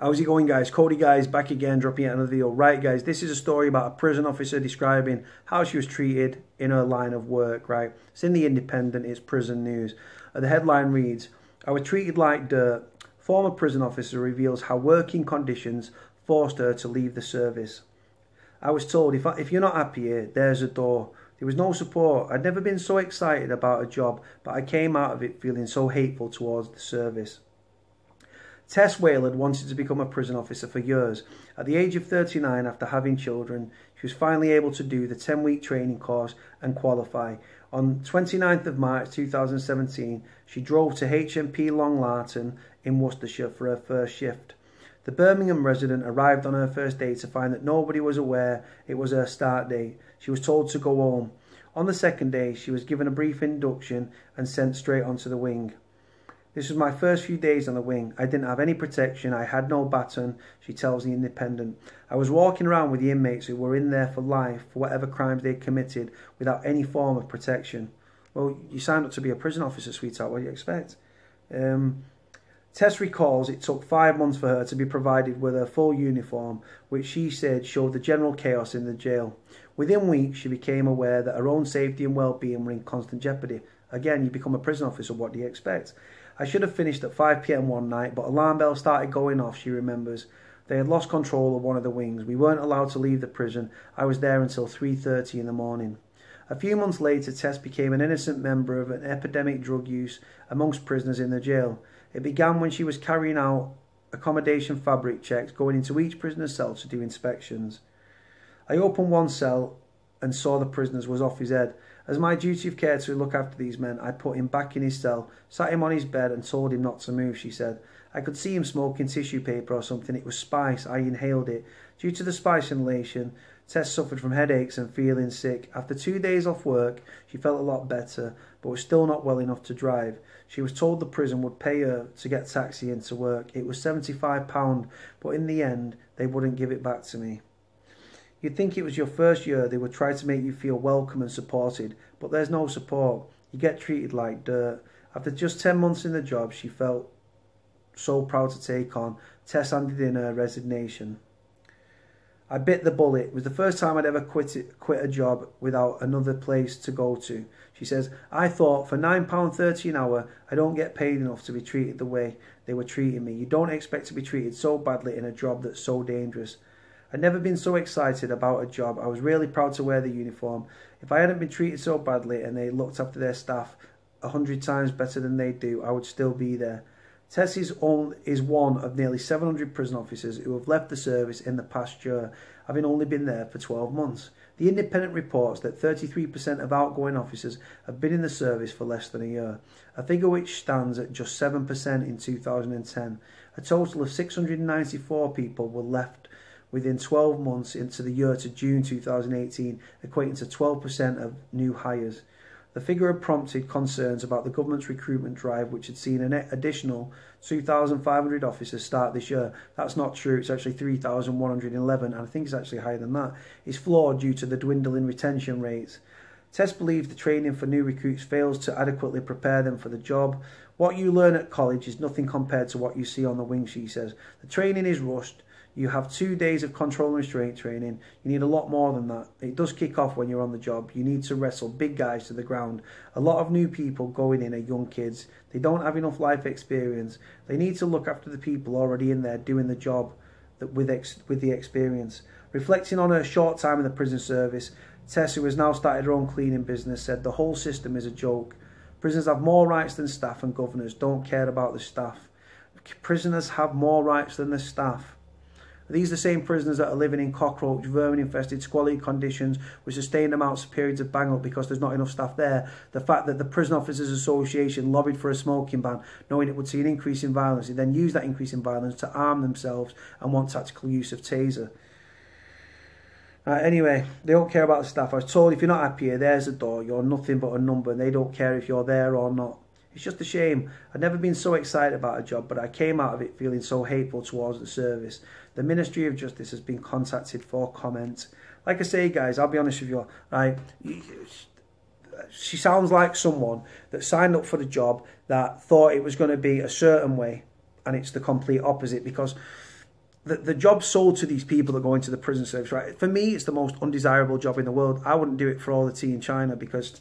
How's it going, guys? Cody, guys, back again, dropping yet another video. Right, guys, this is a story about a prison officer describing how she was treated in her line of work, right? It's in the Independent, it's prison news. The headline reads, "I was treated like dirt. Former prison officer reveals how working conditions forced her to leave the service. I was told, if you're not happy here, there's a door. There was no support. I'd never been so excited about a job, but I came out of it feeling so hateful towards the service." Tess Wale had wanted to become a prison officer for years. At the age of 39, after having children, she was finally able to do the 10-week training course and qualify. On 29th of March 2017, she drove to HMP Long Larton in Worcestershire for her first shift. The Birmingham resident arrived on her first day to find that nobody was aware it was her start date. She was told to go home. On the second day, she was given a brief induction and sent straight onto the wing. "This was my first few days on the wing. I didn't have any protection. I had no baton," she tells the Independent. "I was walking around with the inmates who were in there for life for whatever crimes they had committed without any form of protection." Well, you signed up to be a prison officer, sweetheart. What do you expect? Tess recalls it took 5 months for her to be provided with her full uniform, which she said showed the general chaos in the jail. Within weeks, she became aware that her own safety and well-being were in constant jeopardy. Again, you become a prison officer, what do you expect? "I should have finished at 5 p.m. one night, but alarm bells started going off," she remembers. "They had lost control of one of the wings. We weren't allowed to leave the prison. I was there until 3:30 in the morning." A few months later, Tess became an innocent member of an epidemic drug use amongst prisoners in the jail. It began when she was carrying out accommodation fabric checks, going into each prisoner's cell to do inspections. "I opened one cell and saw the prisoner's was off his head. As my duty of care to look after these men, I put him back in his cell, sat him on his bed and told him not to move," she said. "I could see him smoking tissue paper or something. It was spice. I inhaled it. Due to the spice inhalation, Tess suffered from headaches and feeling sick. After 2 days off work, she felt a lot better, but was still not well enough to drive. She was told the prison would pay her to get taxi into work. It was £75, but in the end, they wouldn't give it back to me. You'd think it was your first year they would try to make you feel welcome and supported, but there's no support. You get treated like dirt." After just 10 months in the job she felt so proud to take on, Tess handed in her resignation. "I bit the bullet. It was the first time I'd ever quit a job without another place to go to," she says. "I thought for £9.30 an hour I don't get paid enough to be treated the way they were treating me. You don't expect to be treated so badly in a job that's so dangerous. I'd never been so excited about a job. I was really proud to wear the uniform. If I hadn't been treated so badly and they looked after their staff 100 times better than they do, I would still be there." Tess is one of nearly 700 prison officers who have left the service in the past year, having only been there for 12 months. The Independent reports that 33% of outgoing officers have been in the service for less than a year, a figure which stands at just 7% in 2010. A total of 694 people were left within 12 months into the year to June 2018, equating to 12% of new hires. The figure had prompted concerns about the government's recruitment drive, which had seen an additional 2,500 officers start this year. That's not true. It's actually 3,111, and I think it's actually higher than that. It's flawed due to the dwindling retention rates. Tess believes the training for new recruits fails to adequately prepare them for the job. "What you learn at college is nothing compared to what you see on the wing," she says. "The training is rushed. You have 2 days of control and restraint training. You need a lot more than that. It does kick off when you're on the job. You need to wrestle big guys to the ground. A lot of new people going in are young kids. They don't have enough life experience. They need to look after the people already in there doing the job with the experience." Reflecting on her short time in the prison service, Tess, who has now started her own cleaning business, said, "The whole system is a joke. Prisoners have more rights than staff, and governors don't care about the staff. Prisoners have more rights than the staff. Are these the same prisoners that are living in cockroach, vermin-infested, squalid conditions with sustained amounts of periods of bang-up because there's not enough staff there? The fact that the Prison Officers Association lobbied for a smoking ban, knowing it would see an increase in violence, they then use that increase in violence to arm themselves and want tactical use of taser." Anyway, they don't care about the staff. "I was told if you're not happy here, there's a door. You're nothing but a number, and they don't care if you're there or not. It's just a shame. I'd never been so excited about a job, but I came out of it feeling so hateful towards the service. The Ministry of Justice has been contacted for comment." Like I say, guys, I'll be honest with you, right? She sounds like someone that signed up for the job that thought it was going to be a certain way, and it's the complete opposite, because the job sold to these people that go into the prison service, right? For me, it's the most undesirable job in the world. I wouldn't do it for all the tea in China because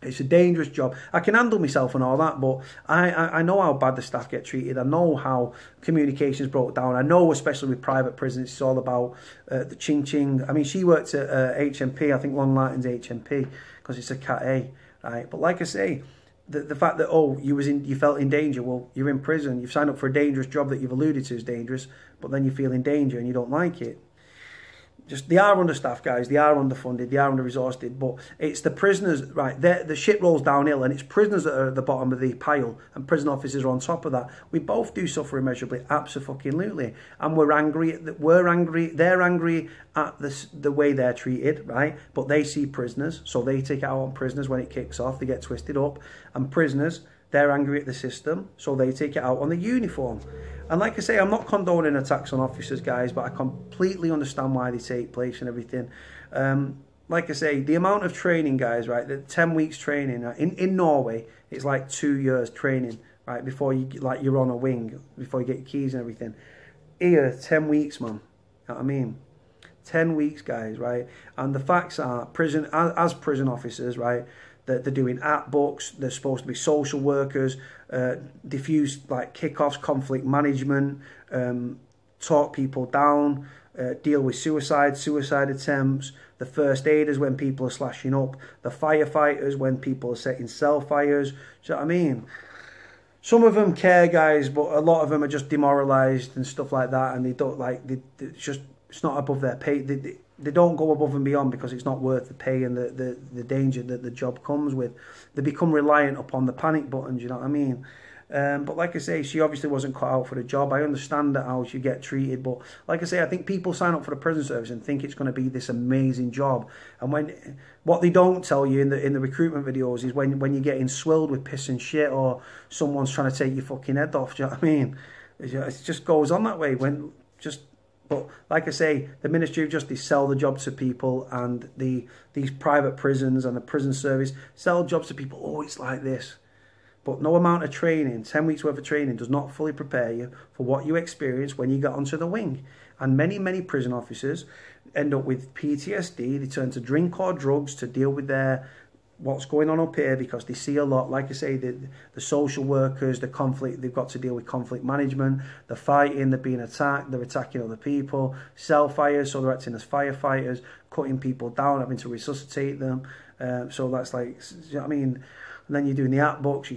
it's a dangerous job. I can handle myself and all that, but I know how bad the staff get treated. I know how communications broke down. I know, especially with private prisons, it's all about the ching. I mean, she worked at HMP, I think Long Lartin's HMP, because it's a Cat A, right? But like I say, the fact that, oh, you felt in danger, well, you're in prison, you've signed up for a dangerous job that you've alluded to is dangerous, but then you feel in danger and you don't like it. Just, they are understaffed, guys. They are underfunded. They are under-resourced. But it's the prisoners, right? The shit rolls downhill, and it's prisoners that are at the bottom of the pile, and prison officers are on top of that. We both do suffer immeasurably, absolutely. And we're angry. They're angry at the way they're treated, right? But they see prisoners, so they take it out on prisoners when it kicks off. They get twisted up, and prisoners, they're angry at the system, so they take it out on the uniform. And like I say, I'm not condoning attacks on officers, guys, but I completely understand why they take place and everything. Like I say, the amount of training, guys, right, the 10 weeks training, in Norway, it's like 2 years training, right, before you're on a wing, before you get your keys and everything. Here, 10 weeks, man. You know what I mean? 10 weeks, guys, right? And the facts are, as prison officers, right, they're doing app books, they're supposed to be social workers, diffuse like kickoffs, conflict management, talk people down, deal with suicide attempts, the first aiders when people are slashing up, the firefighters when people are setting cell fires. Do you know what I mean? Some of them care, guys, but a lot of them are just demoralised and stuff like that, and they don't it's not above their pay. They don't go above and beyond because it's not worth the pay and the danger that the job comes with. They become reliant upon the panic button, do you know what I mean? But like I say, she obviously wasn't cut out for the job. I understand that how she get treated, but like I say, I think people sign up for the prison service and think it's going to be this amazing job. And what they don't tell you in the recruitment videos is when you're getting swilled with piss and shit, or someone's trying to take your fucking head off. Do you know what I mean? It just goes on that way. But like I say, the Ministry of Justice sell the job to people, and these private prisons and the prison service sell jobs to people. Oh, it's like this. But no amount of training, 10 weeks worth of training, does not fully prepare you for what you experience when you get onto the wing. And many prison officers end up with PTSD. They turn to drink or drugs to deal with what's going on up here, because they see a lot. Like I say, the social workers, the conflict, they've got to deal with conflict management, the fighting, they're being attacked, they're attacking other people, cell fires, so they're acting as firefighters, cutting people down, having to resuscitate them. So that's like, you know what I mean? And then you're doing the app books,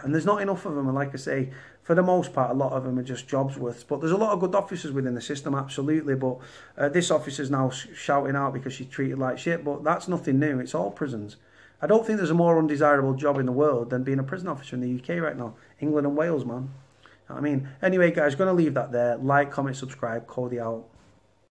and there's not enough of them. And like I say, for the most part, a lot of them are just jobs worth. But there's a lot of good officers within the system, absolutely. But this officer's now shouting out because she's treated like shit. But that's nothing new. It's all prisons. I don't think there's a more undesirable job in the world than being a prison officer in the UK right now. England and Wales, man. You know what I mean? Anyway, guys, going to leave that there. Like, comment, subscribe. Cody out.